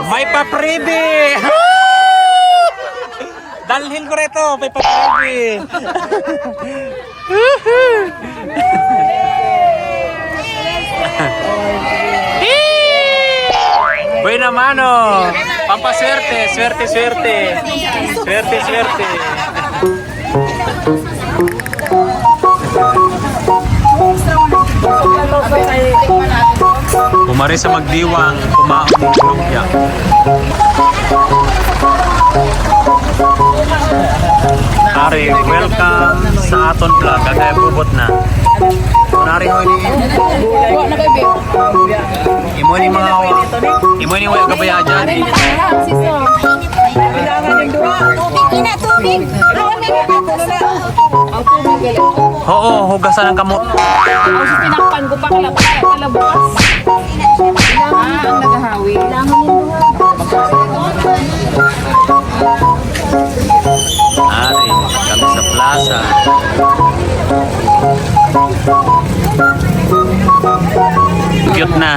May pa-freebie! Dalhin ko rito, may pa-freebie! Buena mano! Pampaswerte, swerte, swerte! Swerte, swerte! Bumari sa magdiwang, kumaon ng lumpia. Ari, welcome sa aton vlog. Kagaya bubot na. Kunari ho ni imo ni mga imo ni wala kabaya dyan. Tubig. Oo, hugasan ng kamot. Tinakpan ko pa kalabukas. Ang nagahawi. Ari, kami sa plaza. Cute na.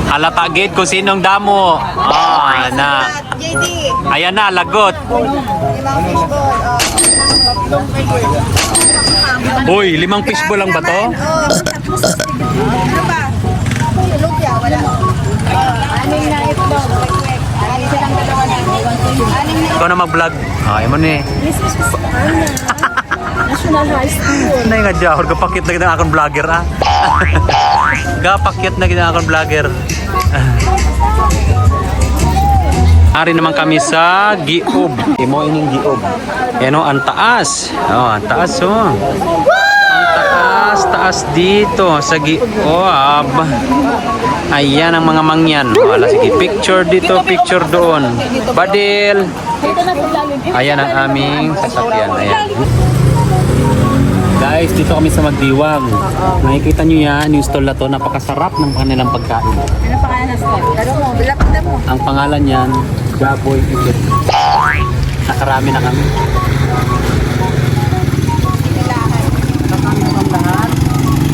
Halata gate kung sinong damo. Na. Ayan na, lagot. Uy, 5 fishball lang ba to? Ikaw na mag-vlog. Ayaw mo ni. National High School. Nay nga jahor, kapakit na kita akong vlogger Kapakit na kita akong vlogger. Ari naman kami sa Giob. Imo ining Giob. Yan o, ang taas. Ang taas o. Ang taas dito sa Giob. Ayan ang mga mangyan. Wala, sige, picture dito, picture doon. Badil. Ayan ang aming sasakyan. Ayan. Guys, dito kami sa Magdiwang. Nakikita nyo yan, yung stall na to, napakasarap ng kanilang pagkain. Ano pangalan na stall? Ang pangalan yan, Gaboy Ikit. Nakarami na kami.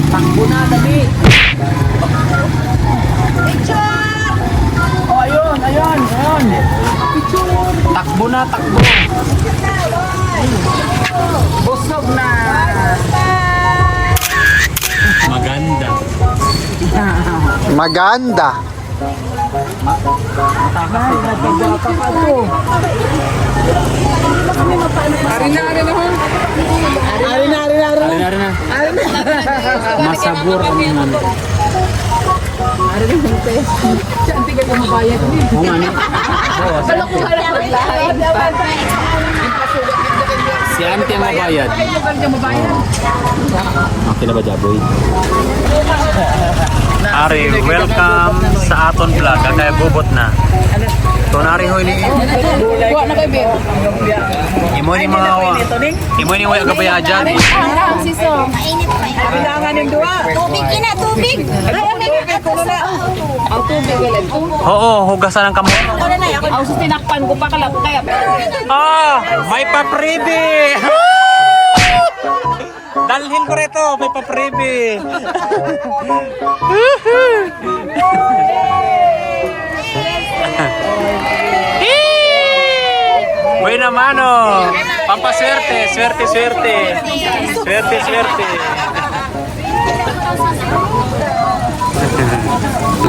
Takbo na, dali! Picture! Ayun! Picture! Takbo na, takbo! Busog na! Maganda. Maganda. Ari na. Masabor ang mga. Oo nga ni. Si auntie ang mabayad. Okay na ba, Jaboy? Ari, welcome sa aton vlog. Kagaya bubot na. Tunari ho ini. Imo ni mga imo ni wala kabaya dyan. Tubig. Ang tubig galing. Oo, hugasan ng kamot. Ang tinakpan ko pa kaya. May pa-freebie! Dalhin ko rito, may pa-freebie! Buena mano! Pampaswerte, swerte, swerte! Swerte, swerte!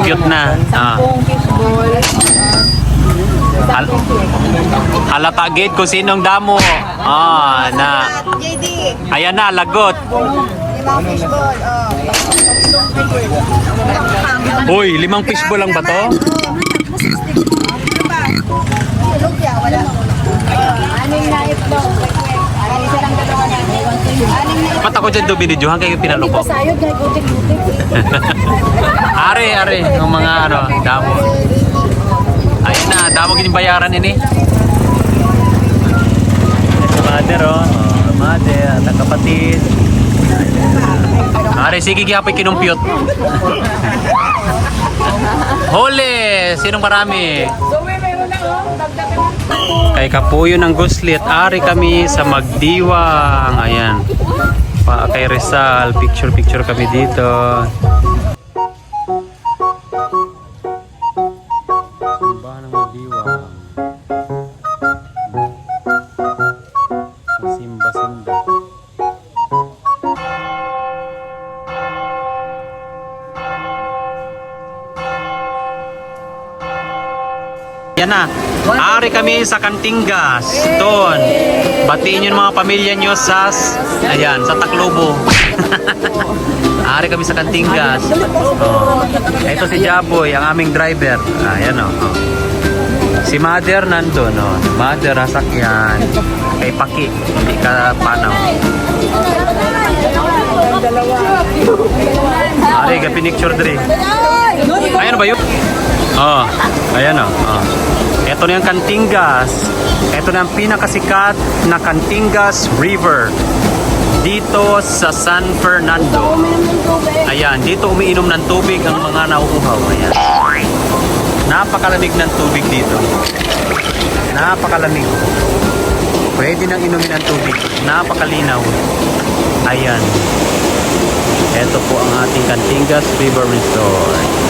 Cute na. Halata gate kung sinong damo. Na. Ayan na, lagot. Uy, 5 fishball lang ba to? Ba't ako dyan doon binidyohan kayo pinaloko? Are, yung mga damo. Ayun na, damo yung bayaran ini. Mother, mother, at ang kapatid. Are, sige kiyapoy kinumpyot. Huli! Sinong marami? Kay Kapuyo ng Guslit, ari kami sa Magdiwang. Ayan. Kay Rizal, picture kami dito. Yan na. Ari kami sa Cantingas. Doon. Batiin yung mga pamilya nyo sa, ayan, sa Taclobo. Ari kami sa Cantingas. Oh. Ito si Jaboy, ang aming driver. Ayan o. Oh. Si Mother nandun. Oh. Mother, sasakyan. Kay Paki. Hindi ka panaw. Ari, ka pinicture dre. Ayan ba yun? Oh, ayan o. Oh. Ito na yung Cantingas. Ito na ang pinakasikat na Cantingas River. Dito sa San Fernando. Ayan, dito umiinom ng tubig ang mga nauuhaw. Ayan. Napakalamig ng tubig dito. Napakalamig. Pwede nang inumin ang tubig. Napakalinaw. Ayan. Ito po ang ating Cantingas River Resort.